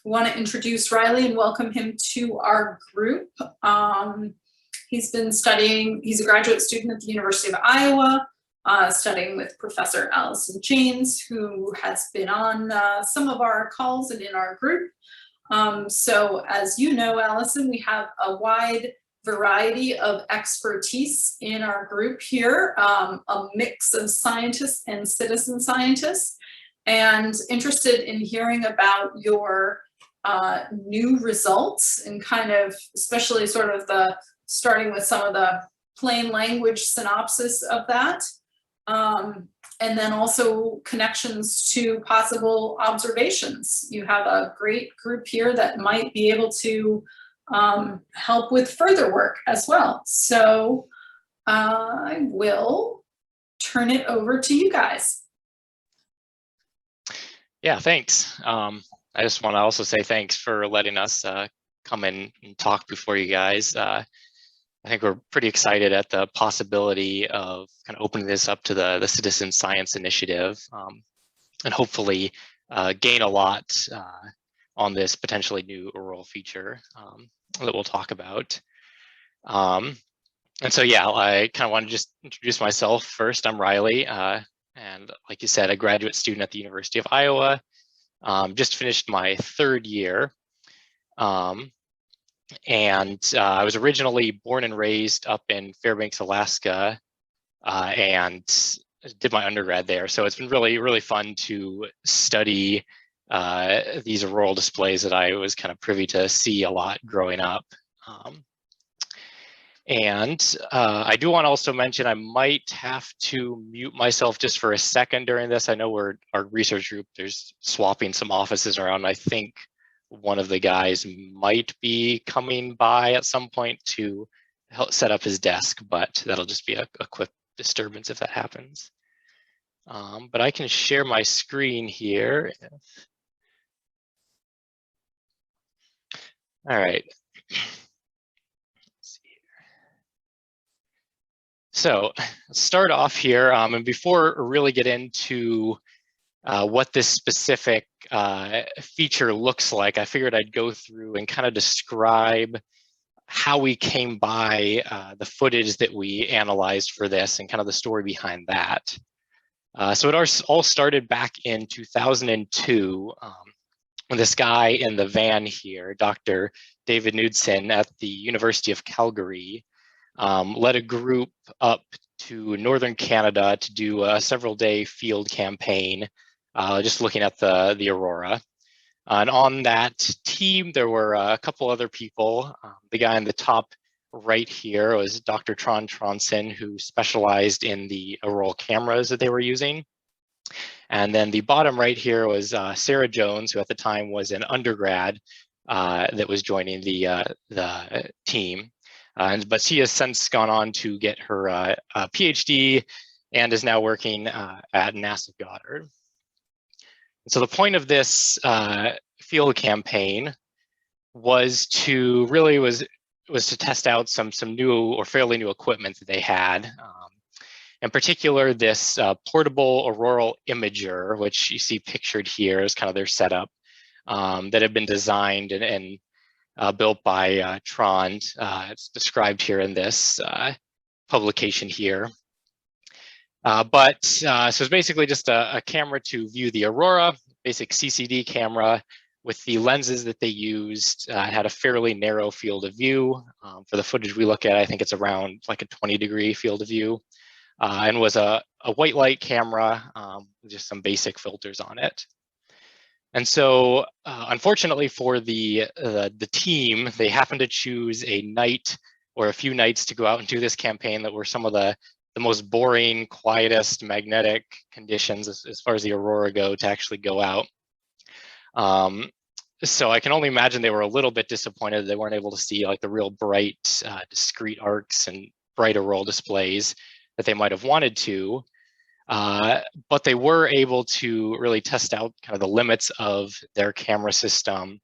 want to introduce Riley and welcome him to our group. He's been studying, he's a graduate student at the University of Iowa, studying with Professor Allison Jaynes, who has been on some of our calls and in our group. So as you know, Allison, we have a wide variety of expertise in our group here, a mix of scientists and citizen scientists, and interested in hearing about your new results and kind of, especially sort of the, starting with some of the plain language synopsis of that. And then also connections to possible observations. You have a great group here that might be able to help with further work as well. So I will turn it over to you guys. Yeah, thanks. I just want to also say thanks for letting us come in and talk before you guys. I think we're pretty excited at the possibility of kind of opening this up to the Citizen Science Initiative and hopefully gain a lot on this potentially new auroral feature that we'll talk about. And so, yeah, I kind of want to just introduce myself first. I'm Riley, and like you said, a graduate student at the University of Iowa. Just finished my third year. And I was originally born and raised up in Fairbanks, Alaska, and did my undergrad there. So it's been really, really fun to study these auroral displays that I was kind of privy to see a lot growing up. And I do want to also mention I might have to mute myself just for a second during this. I know our research group, there's swapping some offices around. I think one of the guys might be coming by at some point to help set up his desk, but that'll just be a quick disturbance if that happens. But I can share my screen here. All right. Let's see here. So let's start off here. And before we really get into what this specific feature looks like, I figured I'd go through and kind of describe how we came by the footage that we analyzed for this and kind of the story behind that. So it all started back in 2002 when this guy in the van here, Dr. David Knudsen at the University of Calgary, led a group up to northern Canada to do a several-day field campaign just looking at the aurora. And on that team, there were a couple other people. The guy in the top right here was Dr. Trond Trondsen, who specialized in the auroral cameras that they were using. And then the bottom right here was Sarah Jones, who at the time was an undergrad that was joining the team. But she has since gone on to get her PhD and is now working at NASA Goddard. So the point of this field campaign was to test out some new or fairly new equipment that they had. In particular, this portable auroral imager, which you see pictured here is kind of their setup, that had been designed and built by Trond. It's described here in this publication here. So it's basically just a camera to view the aurora, basic CCD camera with the lenses that they used. Had a fairly narrow field of view. For the footage we look at, I think it's around like a 20-degree field of view, and was a white light camera with just some basic filters on it. And so unfortunately for the team, they happened to choose a night or a few nights to go out and do this campaign that were some of the most boring, quietest magnetic conditions as far as the aurora go to actually go out. So I can only imagine they were a little bit disappointed they weren't able to see like the real bright, discrete arcs and bright auroral displays that they might have wanted to. But they were able to really test out kind of the limits of their camera system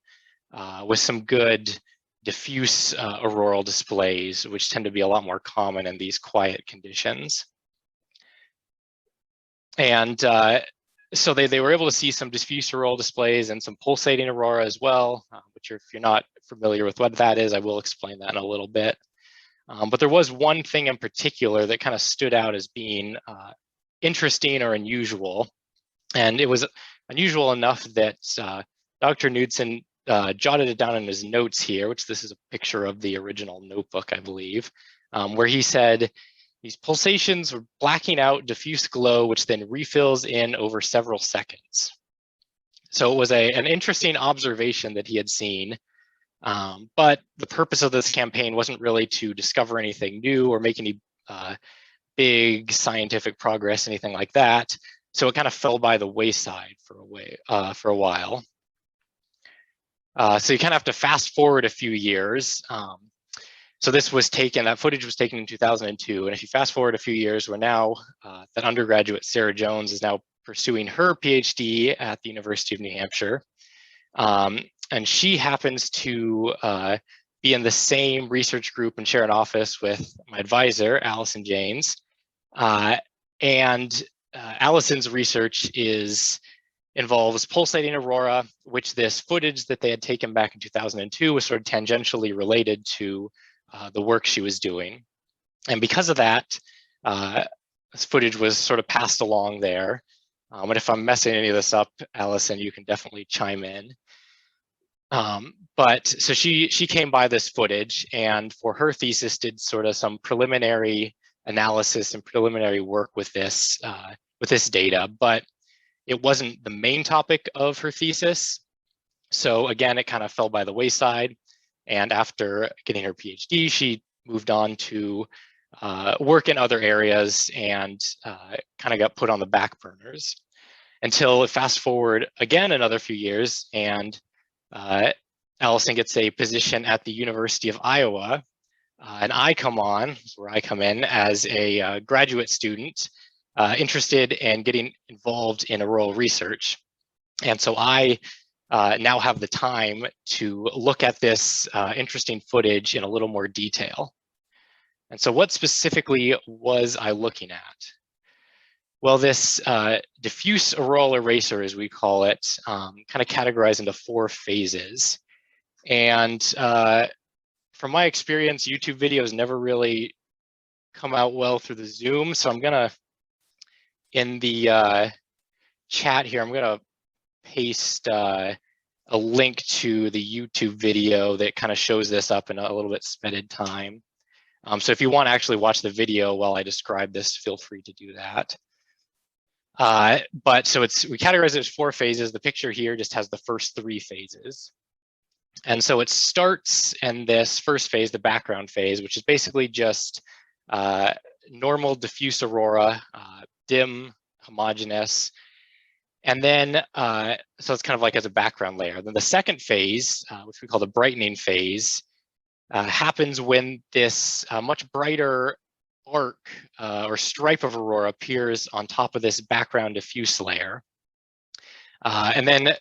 with some good diffuse auroral displays, which tend to be a lot more common in these quiet conditions. And So they were able to see some diffuse auroral displays and some pulsating aurora as well, which if you're not familiar with what that is, I will explain that in a little bit. But there was one thing in particular that kind of stood out as being interesting or unusual. And it was unusual enough that Dr. Knudsen jotted it down in his notes here, which this is a picture of the original notebook, I believe, where he said, these pulsations were blacking out diffuse glow, which then refills in over several seconds. So it was an interesting observation that he had seen. But the purpose of this campaign wasn't really to discover anything new or make any big scientific progress, anything like that. So it kind of fell by the wayside for a while. So you kind of have to fast forward a few years. So this was taken, that footage was taken in 2002. And if you fast forward a few years, we're now, that undergraduate Sarah Jones is now pursuing her PhD at the University of New Hampshire. And she happens to be in the same research group and share an office with my advisor, Allison Jaynes. Allison's research involves pulsating aurora, which this footage that they had taken back in 2002 was sort of tangentially related to the work she was doing. And because of that, this footage was sort of passed along there. And if I'm messing any of this up, Allison, you can definitely chime in. But so she came by this footage, and for her thesis did sort of some preliminary analysis and preliminary work with this data, but it wasn't the main topic of her thesis. So again, it kind of fell by the wayside. And after getting her PhD, she moved on to work in other areas and kind of got put on the back burners until fast forward again another few years, and Allison gets a position at the University of Iowa, and I come on, where I come in as a graduate student interested in getting involved in auroral research. And so I now have the time to look at this interesting footage in a little more detail. And so what specifically was I looking at? Well, this diffuse auroral eraser, as we call it, kind of categorized into 4 phases. And from my experience, YouTube videos never really come out well through the Zoom. So I'm gonna, in the chat here, I'm gonna paste a link to the YouTube video that kind of shows this up in a little bit sped time. So if you want to actually watch the video while I describe this, feel free to do that. But so we categorize it as 4 phases. The picture here just has the first 3 phases. And so it starts in this first phase, the background phase, which is basically just normal diffuse aurora, dim, homogeneous. And then, so it's kind of like as a background layer. Then the second phase, which we call the brightening phase, happens when this much brighter arc or stripe of aurora appears on top of this background diffuse layer. And then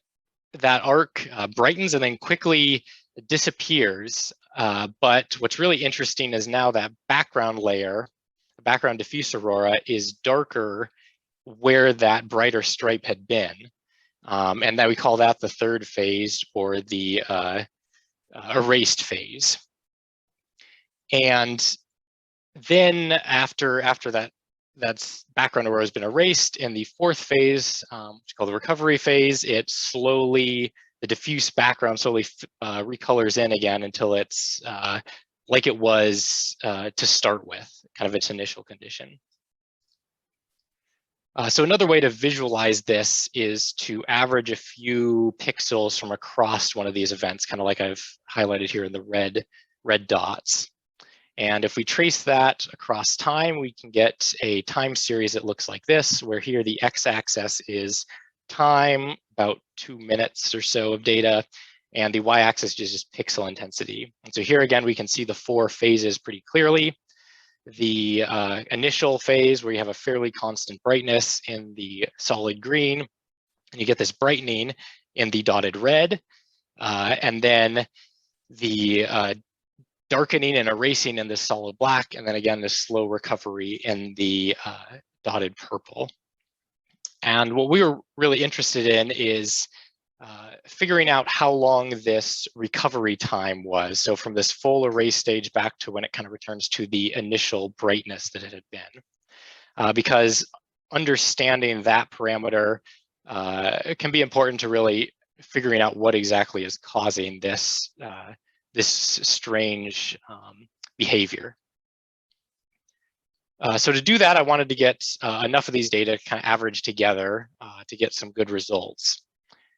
that arc brightens and then quickly disappears. But what's really interesting is now that background layer, the background diffuse aurora, is darker where that brighter stripe had been. And that we call that the third phase, or the erased phase. And then after that's background aurora has been erased, in the fourth phase, which is called the recovery phase, the diffuse background slowly recolors in again until it's like it was to start with, kind of its initial condition. So another way to visualize this is to average a few pixels from across one of these events, kind of like I've highlighted here in the red dots. And if we trace that across time, we can get a time series that looks like this, where here the x-axis is time, about 2 minutes or so of data, and the y-axis is just pixel intensity. And so here again, we can see the 4 phases pretty clearly. The initial phase, where you have a fairly constant brightness in the solid green, and you get this brightening in the dotted red, and then the darkening and erasing in this solid black, and then again this slow recovery in the dotted purple. And what we were really interested in is figuring out how long this recovery time was. So from this full erase stage back to when it kind of returns to the initial brightness that it had been. Because understanding that parameter it can be important to really figuring out what exactly is causing this, this strange behavior. So to do that, I wanted to get enough of these data kind of averaged together to get some good results.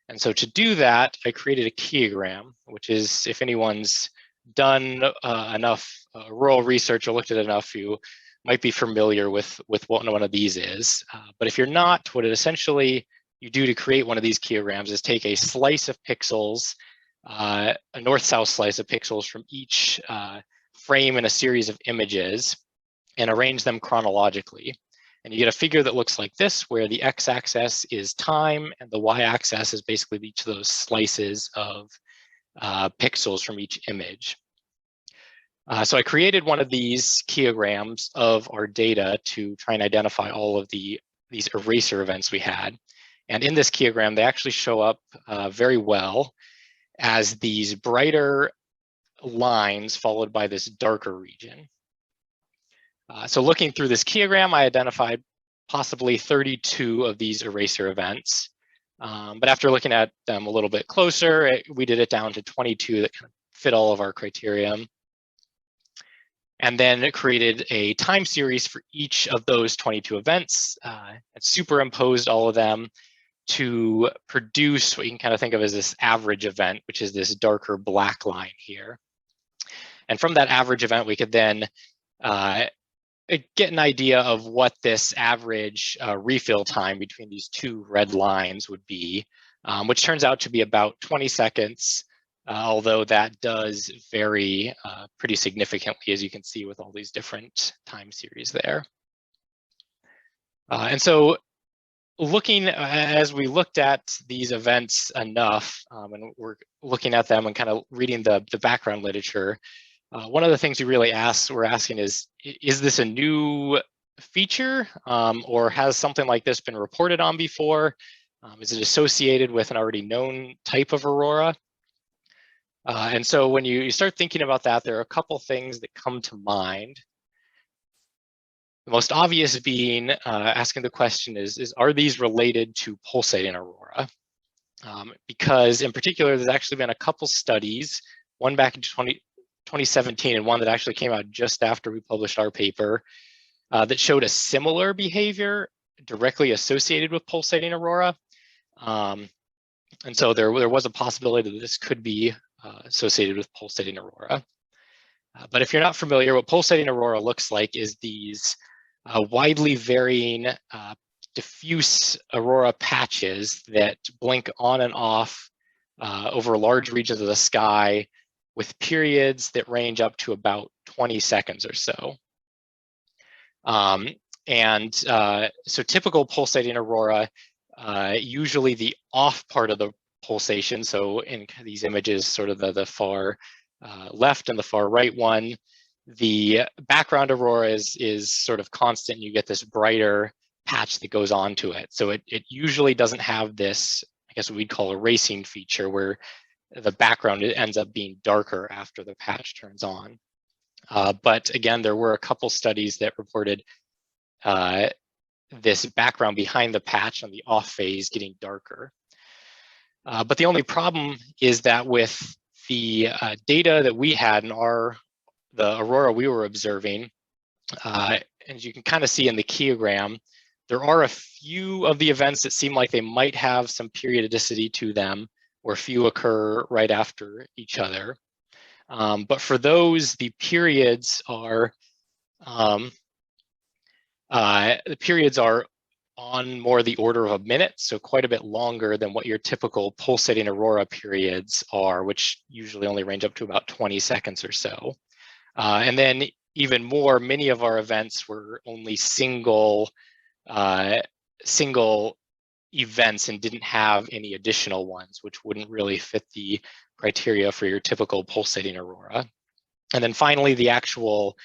And so to do that, I created a keyogram, which is, if anyone's done enough auroral research or looked at enough, you might be familiar with what one of these is. But if you're not, what it essentially you do to create one of these keyograms is take a slice of pixels, a north-south slice of pixels from each frame in a series of images, and arrange them chronologically. And you get a figure that looks like this, where the x-axis is time and the y-axis is basically each of those slices of pixels from each image. So I created one of these keyograms of our data to try and identify all of these eraser events we had. And in this keyogram, they actually show up very well as these brighter lines followed by this darker region. So looking through this keyogram, I identified possibly 32 of these eraser events. But after looking at them a little bit closer, we did it down to 22 that kind of fit all of our criteria. And then it created a time series for each of those 22 events and superimposed all of them to produce what you can kind of think of as this average event, which is this darker black line here. And from that average event, we could then get an idea of what this average refill time between these two red lines would be, which turns out to be about 20 seconds, although that does vary pretty significantly, as you can see with all these different time series there. And so as we looked at these events enough, and we're looking at them and kind of reading the background literature, one of the things we're asking is this a new feature, or has something like this been reported on before? Is it associated with an already known type of aurora? And so when you start thinking about that, there are a couple things that come to mind. The most obvious being asking the question is, are these related to pulsating aurora? Because in particular, there's actually been a couple studies, one back in 2017 and one that actually came out just after we published our paper, that showed a similar behavior directly associated with pulsating aurora. And so there was a possibility that this could be associated with pulsating aurora. But if you're not familiar, what pulsating aurora looks like is these widely varying diffuse aurora patches that blink on and off over large regions of the sky, with periods that range up to about 20 seconds or so. So typical pulsating aurora, usually the off part of the pulsation, so in these images, sort of the far left and the far right one, the background aurora is sort of constant. You get this brighter patch that goes onto it. So it usually doesn't have this, I guess what we'd call a racing feature, where the background ends up being darker after the patch turns on. But again, there were a couple studies that reported this background behind the patch on the off phase getting darker. But the only problem is that with the data that we had in the aurora we were observing, as you can kind of see in the keyogram, there are a few of the events that seem like they might have some periodicity to them, where few occur right after each other. But for those, the periods are on more the order of a minute, so quite a bit longer than what your typical pulsating aurora periods are, which usually only range up to about 20 seconds or so. And then even more, many of our events were only single events and didn't have any additional ones, which wouldn't really fit the criteria for your typical pulsating aurora. And then finally, the actual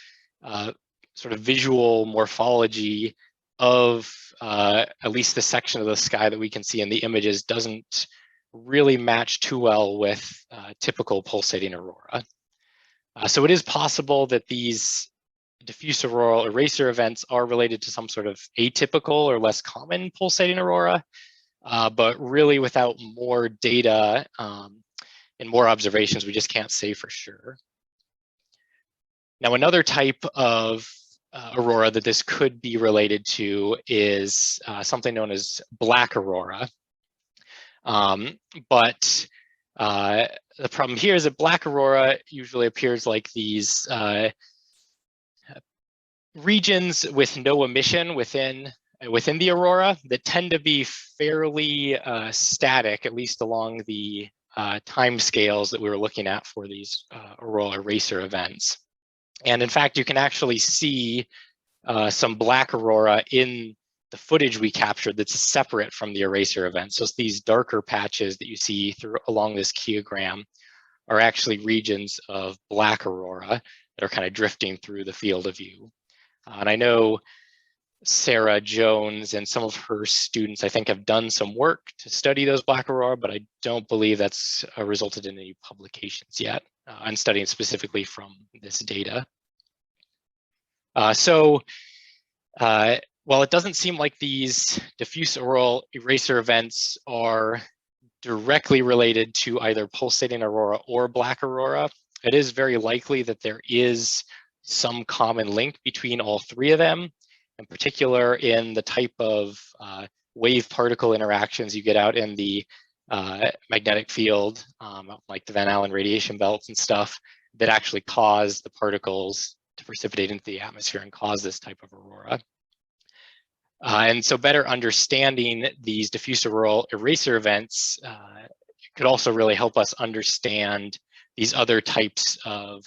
sort of visual morphology of at least the section of the sky that we can see in the images doesn't really match too well with typical pulsating aurora. So it is possible that these diffuse auroral eraser events are related to some sort of atypical or less common pulsating aurora, but really without more data and more observations, we just can't say for sure. Now, another type of aurora that this could be related to is something known as black aurora. But the problem here is that black aurora usually appears like these regions with no emission within the aurora that tend to be fairly static, at least along the time scales that we were looking at for these auroral eraser events. And in fact, you can actually see some black aurora in the footage we captured that's separate from the eraser event. So these darker patches that you see along this keogram are actually regions of black aurora that are kind of drifting through the field of view. And I know Sarah Jones and some of her students, I think, have done some work to study those black aurora, but I don't believe that's resulted in any publications yet. I'm studying specifically from this data. While it doesn't seem like these diffuse auroral eraser events are directly related to either pulsating aurora or black aurora, it is very likely that there is some common link between all three of them, in particular in the type of wave particle interactions you get out in the magnetic field, like the Van Allen radiation belts and stuff, that actually cause the particles to precipitate into the atmosphere and cause this type of aurora. And so better understanding these diffuse auroral eraser events could also really help us understand these other types of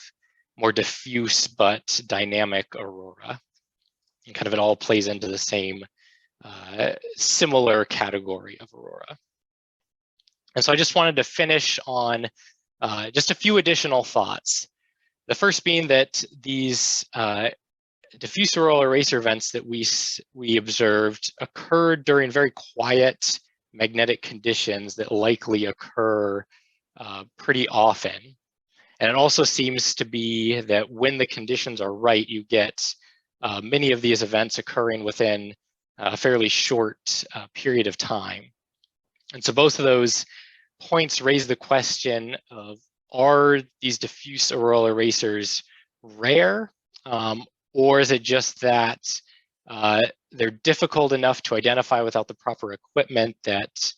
more diffuse but dynamic aurora. And kind of it all plays into the same similar category of aurora. And so I just wanted to finish on just a few additional thoughts. The first being that these diffuse auroral eraser events that we observed occurred during very quiet magnetic conditions that likely occur pretty often. And it also seems to be that when the conditions are right, you get many of these events occurring within a fairly short period of time. And so both of those points raise the question of, are these diffuse auroral erasers rare? Or is it just that they're difficult enough to identify without the proper equipment that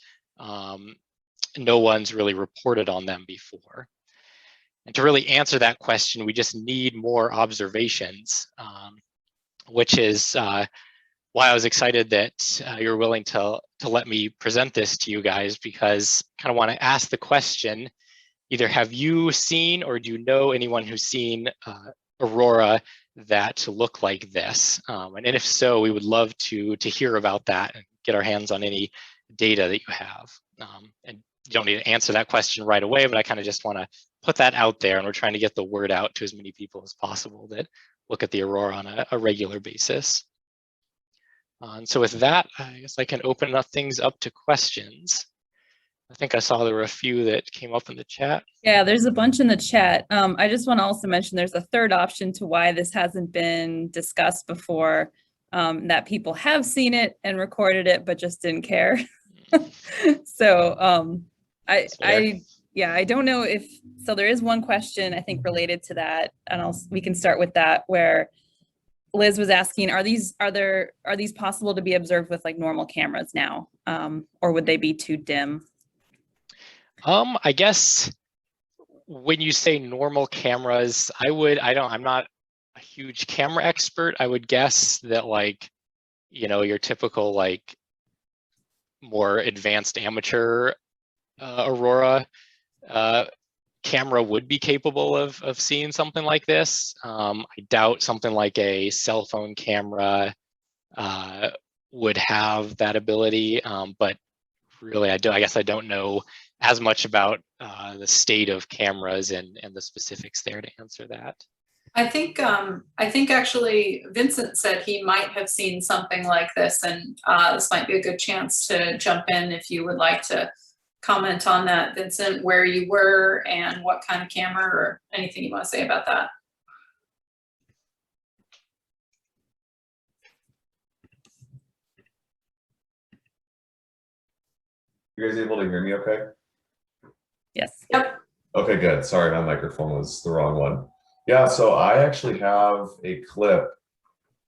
no one's really reported on them before? And to really answer that question, we just need more observations, which is why I was excited that you were willing to let me present this to you guys, because I kind of want to ask the question, either have you seen or do you know anyone who's seen aurora that look like this? And if so, we would love to hear about that and get our hands on any data that you have. And you don't need to answer that question right away, but I kind of just want to put that out there, and we're trying to get the word out to as many people as possible that look at the aurora on a regular basis. And so with that, I guess I can open up things up to questions. I think I saw there were a few that came up in the chat. Yeah, there's a bunch in the chat. I just want to also mention there's a third option to why this hasn't been discussed before, that people have seen it and recorded it, but just didn't care. So I don't know if, so there is one question I think related to that, and we can start with that, where Liz was asking, are these possible to be observed with like normal cameras now, or would they be too dim? I guess when you say normal cameras, I'm not a huge camera expert. I would guess that, like, you know, your typical like more advanced amateur aurora camera would be capable of seeing something like this. I doubt something like a cell phone camera would have that ability, but really I guess I don't know as much about the state of cameras and the specifics there to answer that. I think actually Vincent said he might have seen something like this, and this might be a good chance to jump in if you would like to comment on that, Vincent, where you were and what kind of camera or anything you want to say about that. You guys able to hear me okay? Yes. Yep. Okay, good. Sorry, my microphone was the wrong one. Yeah, so I actually have a clip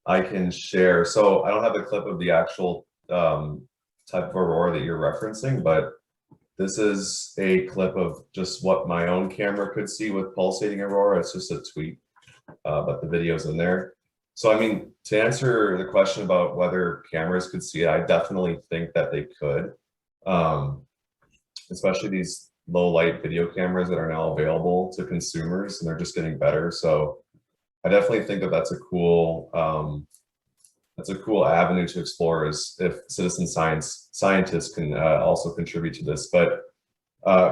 I can share. So I don't have a clip of the actual type of aurora that you're referencing, but this is a clip of just what my own camera could see with pulsating aurora. It's just a tweet, but the video's in there. So, I mean, to answer the question about whether cameras could see it, I definitely think that they could. Especially these low light video cameras that are now available to consumers, and they're just getting better. So I definitely think that that's a cool avenue to explore, is if citizen scientists can also contribute to this. But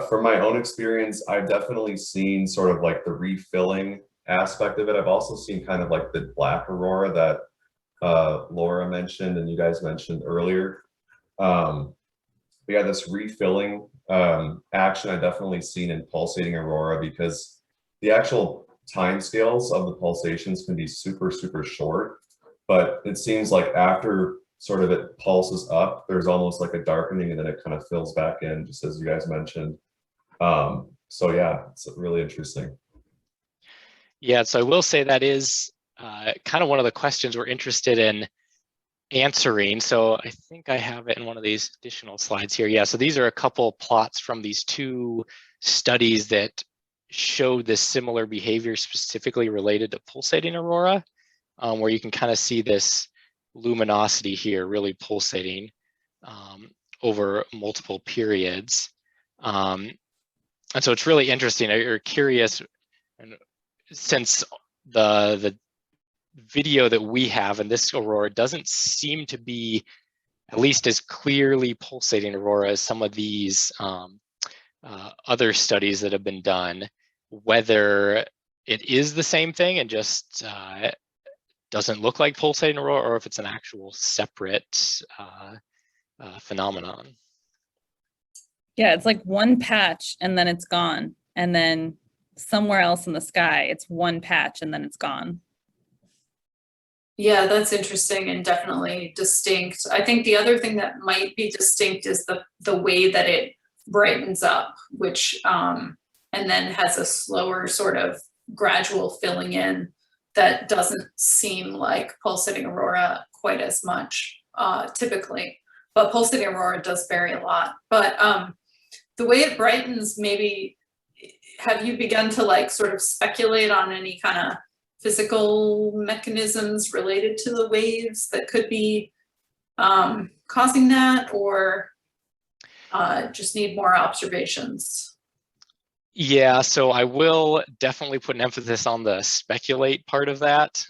from my own experience, I've definitely seen sort of like the refilling aspect of it. I've also seen kind of like the black aurora that Laura mentioned and you guys mentioned earlier. We had this refilling action I've definitely seen in pulsating aurora, because the actual time scales of the pulsations can be super, super short. But it seems like after sort of it pulses up, there's almost like a darkening, and then it kind of fills back in, just as you guys mentioned. So yeah, it's really interesting. Yeah, so I will say that is kind of one of the questions we're interested in answering. So I think I have it in one of these additional slides here. Yeah, so these are a couple plots from these two studies that show this similar behavior specifically related to pulsating aurora, where you can kind of see this luminosity here really pulsating over multiple periods. And so it's really interesting. You're curious, and since the video that we have in this aurora doesn't seem to be at least as clearly pulsating aurora as some of these other studies that have been done, whether it is the same thing and just doesn't look like pulsating aurora, or if it's an actual separate phenomenon. Yeah, it's like one patch and then it's gone. And then somewhere else in the sky, it's one patch and then it's gone. Yeah, that's interesting and definitely distinct. I think the other thing that might be distinct is the way that it brightens up, which and then has a slower sort of gradual filling in that doesn't seem like pulsating aurora quite as much typically. But pulsating aurora does vary a lot. But the way it brightens, maybe have you begun to like sort of speculate on any kind of physical mechanisms related to the waves that could be causing that, or just need more observations? Yeah, so I will definitely put an emphasis on the speculate part of that.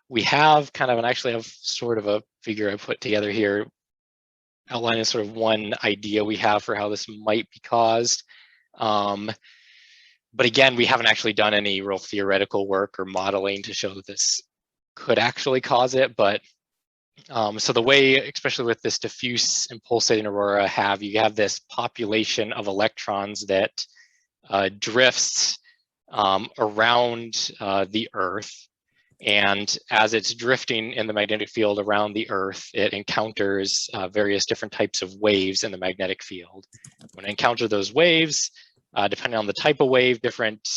We have kind of, and actually have sort of a figure I put together here outlining sort of one idea we have for how this might be caused. But again, we haven't actually done any real theoretical work or modeling to show that this could actually cause it. But so the way, especially with this diffuse and pulsating aurora, you have this population of electrons that drifts around the Earth. And as it's drifting in the magnetic field around the Earth, it encounters various different types of waves in the magnetic field. When it encounters those waves, depending on the type of wave, different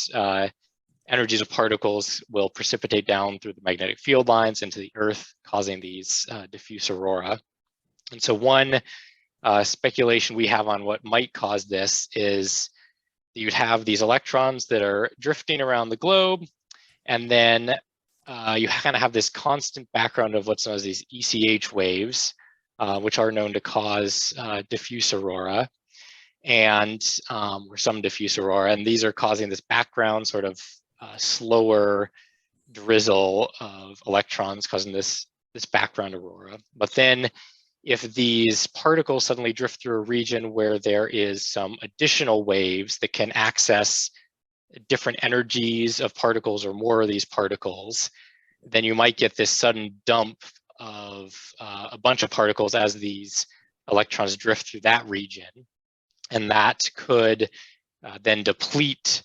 energies of particles will precipitate down through the magnetic field lines into the Earth, causing these diffuse aurora. And so one speculation we have on what might cause this is you'd have these electrons that are drifting around the globe, and then you kind of have this constant background of what's known as these ECH waves, which are known to cause diffuse aurora, and or some diffuse aurora, and these are causing this background sort of slower drizzle of electrons, causing this background aurora. But then if these particles suddenly drift through a region where there is some additional waves that can access different energies of particles or more of these particles, then you might get this sudden dump of a bunch of particles as these electrons drift through that region. And that could then deplete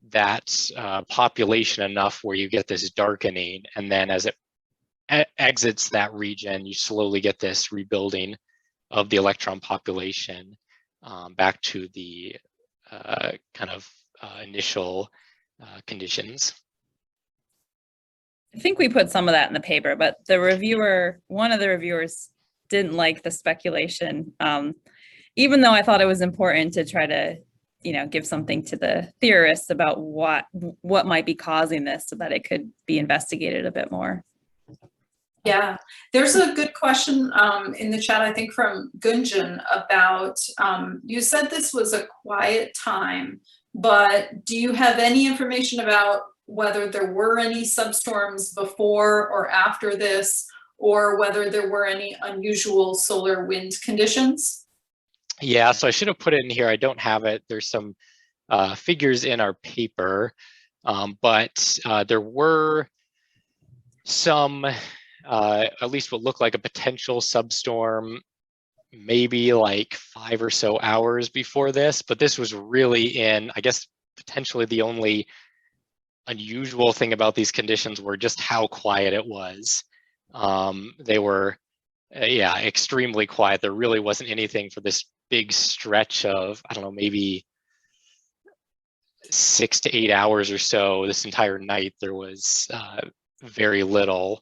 that population enough where you get this darkening. And then as it exits that region, you slowly get this rebuilding of the electron population back to the kind of initial conditions. I think we put some of that in the paper, but the reviewer, one of the reviewers didn't like the speculation, even though I thought it was important to try to, you know, give something to the theorists about what might be causing this so that it could be investigated a bit more. Yeah, there's a good question in the chat, I think from Gunjan, about, you said this was a quiet time, but do you have any information about whether there were any substorms before or after this, or whether there were any unusual solar wind conditions? Yeah, so I should have put it in here. I don't have it. There's some figures in our paper, but there were some, at least what looked like a potential substorm, maybe like 5 or so hours before this, but this was really in, I guess, potentially the only unusual thing about these conditions were just how quiet it was. They were, yeah, extremely quiet. There really wasn't anything for this big stretch of, I don't know, maybe 6 to 8 hours or so. This entire night, there was very little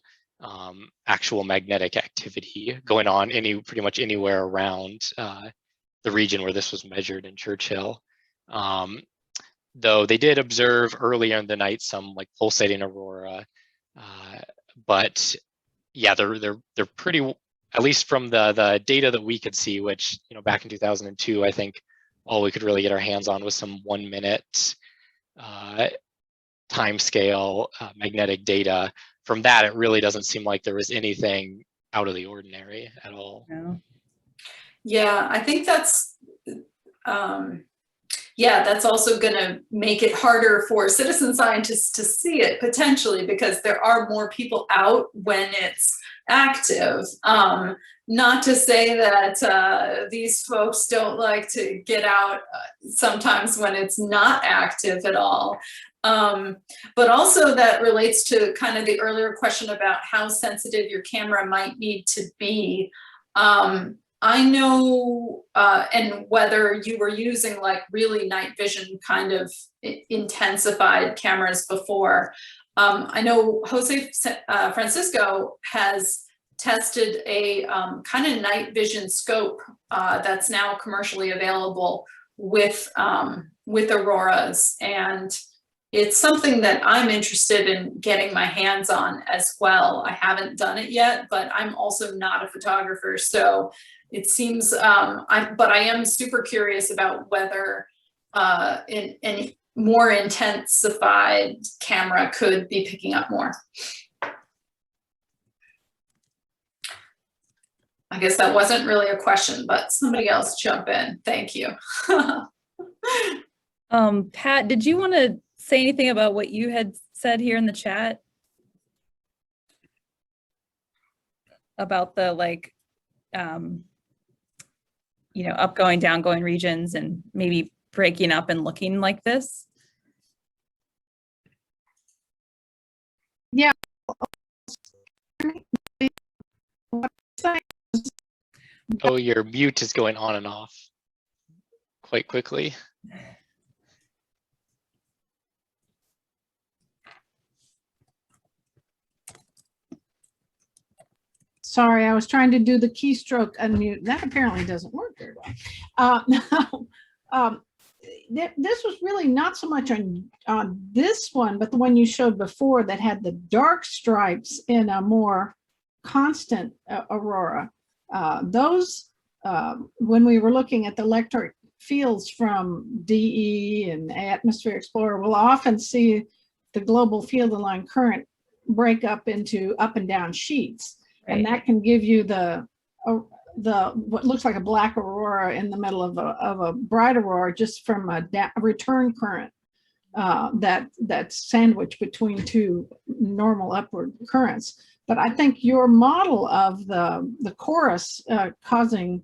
actual magnetic activity going on pretty much anywhere around the region where this was measured in Churchill. Though they did observe earlier in the night some like pulsating aurora, but yeah, they're pretty, at least from the data that we could see, which, you know, back in 2002, I think all we could really get our hands on was some 1 minute time scale magnetic data. From that, it really doesn't seem like there was anything out of the ordinary at all. No. Yeah, I think that's, yeah, that's also going to make it harder for citizen scientists to see it potentially, because there are more people out when it's active. Not to say that these folks don't like to get out sometimes when it's not active at all. But also that relates to kind of the earlier question about how sensitive your camera might need to be. I know, and whether you were using like really night vision kind of intensified cameras before. I know Jose Francisco has tested a kind of night vision scope that's now commercially available with auroras, and it's something that I'm interested in getting my hands on as well. I haven't done it yet, but I'm also not a photographer, so it seems, but I am super curious about whether any more intensified camera could be picking up more. I guess that wasn't really a question, but somebody else jump in. Thank you. Pat, did you want to say anything about what you had said here in the chat about the like, you know, upgoing, downgoing regions and maybe breaking up and looking like this? Yeah. Oh, your mute is going on and off quite quickly. Sorry, I was trying to do the keystroke unmute. That apparently doesn't work very well. This was really not so much on this one, but the one you showed before that had the dark stripes in a more constant aurora. Those, when we were looking at the electric fields from DE and Atmosphere Explorer, we'll often see the global field and line current break up into up and down sheets. Right. And that can give you the what looks like a black aurora in the middle of a bright aurora just from a return current that's sandwiched between two normal upward currents. But I think your model of the chorus causing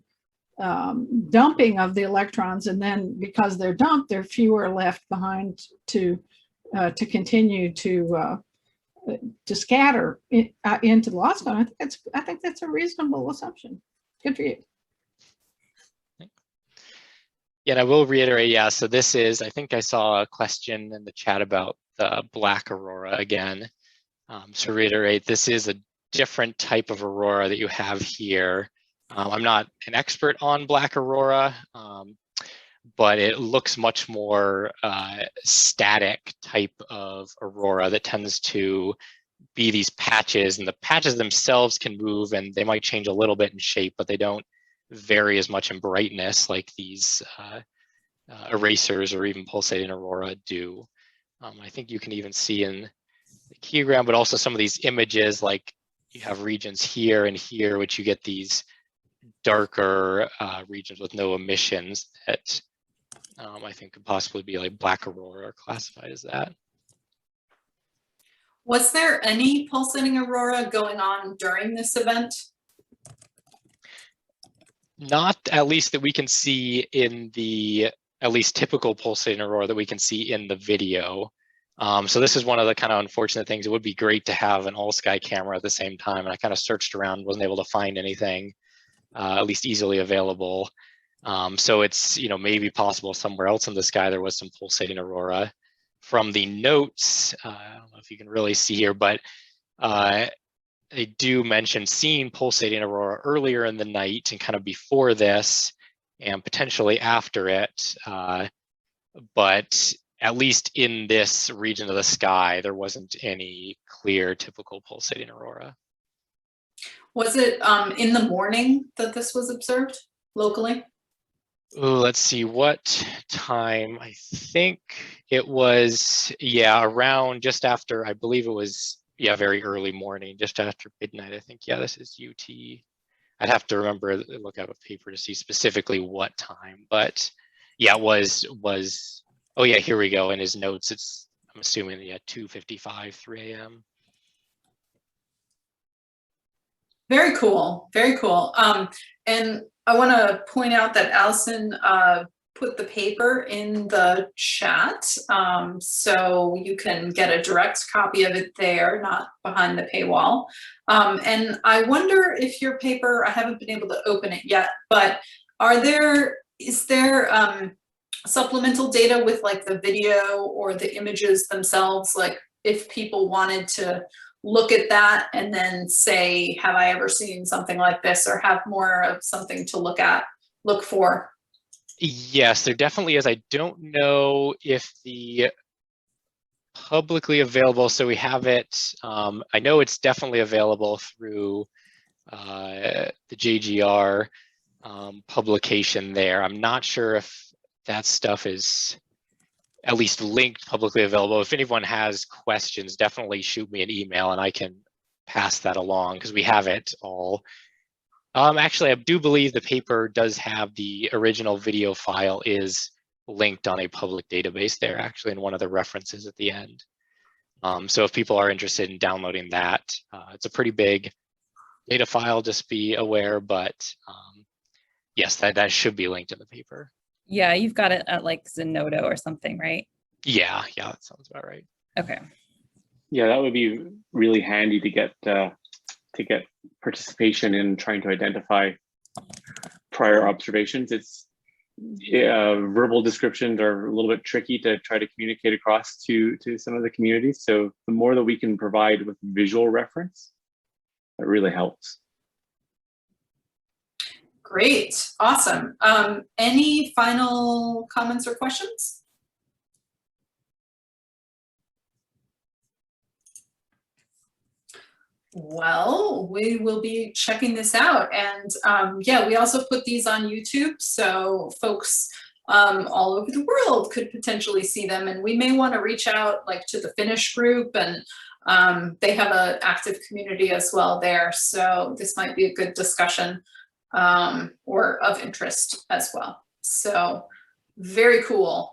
dumping of the electrons, and then because they're dumped, there are fewer left behind to continue to scatter into the lost cone. I think that's a reasonable assumption. Good for you. Yeah, and I will reiterate, yeah, so this is, I think I saw a question in the chat about the black aurora again. So reiterate, this is a different type of aurora that you have here. I'm not an expert on black aurora, but it looks much more static type of aurora that tends to be these patches, and the patches themselves can move and they might change a little bit in shape, but they don't vary as much in brightness like these erasers or even pulsating aurora do. I think you can even see in the keygram, but also some of these images, like you have regions here and here, which you get these darker regions with no emissions that I think could possibly be like black aurora or classified as that. Was there any pulsating aurora going on during this event? Not at least that we can see in the, at least typical pulsating aurora that we can see in the video. So this is one of the kind of unfortunate things. It would be great to have an all sky camera at the same time. And I kind of searched around, wasn't able to find anything at least easily available. So it's, you know, maybe possible somewhere else in the sky there was some pulsating aurora. From the notes, I don't know if you can really see here, but they do mention seeing pulsating aurora earlier in the night and kind of before this and potentially after it. But at least in this region of the sky, there wasn't any clear typical pulsating aurora. Was it in the morning that this was observed locally? Oh, let's see what time. I think it was, yeah, around just after, I believe it was, yeah, very early morning, just after midnight. I think, yeah, this is UT. I'd have to remember, look at a paper to see specifically what time, but yeah, it was, oh yeah, here we go. In his notes, it's, I'm assuming, yeah, 2:55, 3 a.m. Very cool, very cool. And I want to point out that Allison put the paper in the chat, so you can get a direct copy of it there, not behind the paywall. And I wonder if your paper, I haven't been able to open it yet, but is there supplemental data with like the video or the images themselves, like if people wanted to look at that and then say, have I ever seen something like this, or have more of something to look for? Yes, there definitely is. I don't know if the publicly available, so we have it, I know it's definitely available through the JGR publication there. I'm not sure if that stuff is at least linked publicly available. If anyone has questions, definitely shoot me an email and I can pass that along because we have it all. Actually, I do believe the paper does have the original video file is linked on a public database there, actually, in one of the references at the end. So if people are interested in downloading that, it's a pretty big data file, just be aware, but yes, that should be linked in the paper. Yeah, you've got it at like Zenodo or something, right? Yeah, that sounds about right. Okay. Yeah, that would be really handy to get participation in trying to identify prior observations. It's verbal descriptions are a little bit tricky to try to communicate across to some of the communities. So the more that we can provide with visual reference, that really helps. Great, awesome. Any final comments or questions? Well, we will be checking this out, and yeah, we also put these on YouTube, so folks all over the world could potentially see them, and we may want to reach out like to the Finnish group, and they have an active community as well there, so this might be a good discussion or of interest as well. So very cool.